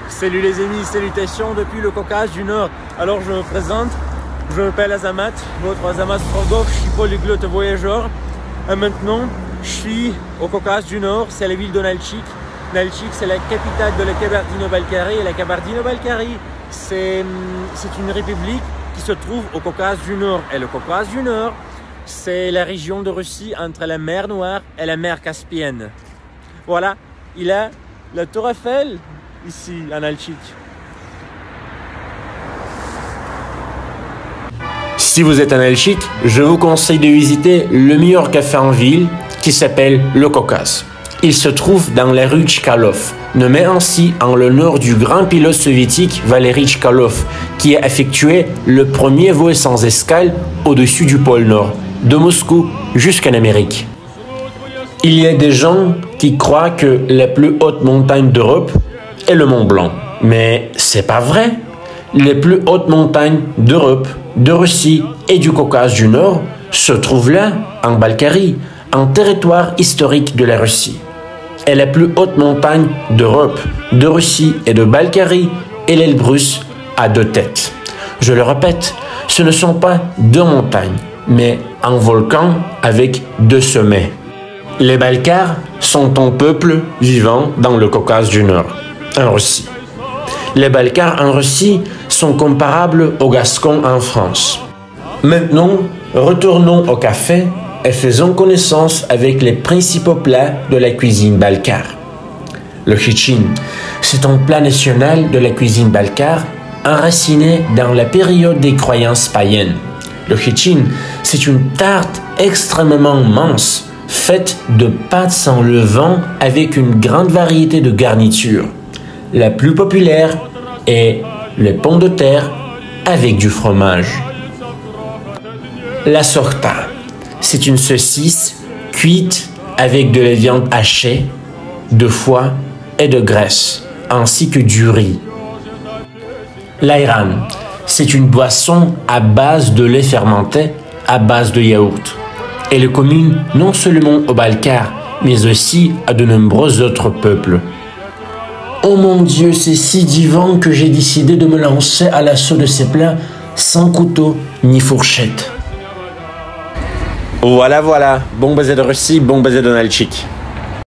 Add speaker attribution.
Speaker 1: Salut les amis, salutations depuis le Caucase du Nord. Alors je me présente, je m'appelle Azamat, votre Azamat Strogov, je suis polyglotte voyageur. Et maintenant, je suis au Caucase du Nord, c'est la ville de Nalchik. Nalchik, c'est la capitale de la Kabardino-Balkarie. Et la Kabardino-Balkarie, c'est une république qui se trouve au Caucase du Nord. Et le Caucase du Nord, c'est la région de Russie entre la mer Noire et la mer Caspienne. Voilà, il a la Tour Eiffel ici à Nalchik. Si vous êtes à Nalchik, je vous conseille de visiter le meilleur café en ville qui s'appelle le Caucase. Il se trouve dans la rue Tchkalov, nommé ainsi en l'honneur du grand pilote soviétique Valery Tchkalov, qui a effectué le premier vol sans escale au-dessus du pôle Nord, de Moscou jusqu'en Amérique. Il y a des gens qui croient que la plus haute montagne d'Europe est le Mont Blanc, mais c'est pas vrai. Les plus hautes montagnes d'Europe, de Russie et du Caucase du Nord se trouvent là, en Balkarie, un territoire historique de la Russie. Et la plus haute montagne d'Europe, de Russie et de Balkarie est l'Elbrus à 2 têtes. Je le répète, ce ne sont pas 2 montagnes, mais un volcan avec 2 sommets. Les Balkars sont un peuple vivant dans le Caucase du Nord, en Russie. Les Balkars en Russie sont comparables aux Gascons en France. Maintenant, retournons au café et faisons connaissance avec les principaux plats de la cuisine balkare. Le khichin, c'est un plat national de la cuisine balkare enraciné dans la période des croyances païennes. Le khichin, c'est une tarte extrêmement mince, faite de pâtes sans levain avec une grande variété de garnitures. La plus populaire est le pommes de terre avec du fromage. La sorta, c'est une saucisse cuite avec de la viande hachée, de foie et de graisse, ainsi que du riz. L'ayran, c'est une boisson à base de lait fermenté, à base de yaourt. Elle est commune non seulement aux Balkars, mais aussi à de nombreux autres peuples. Oh mon Dieu, c'est si divin que j'ai décidé de me lancer à l'assaut de ces plats sans couteau ni fourchette. Voilà, bon baiser de Russie, bon baiser de Nalchik.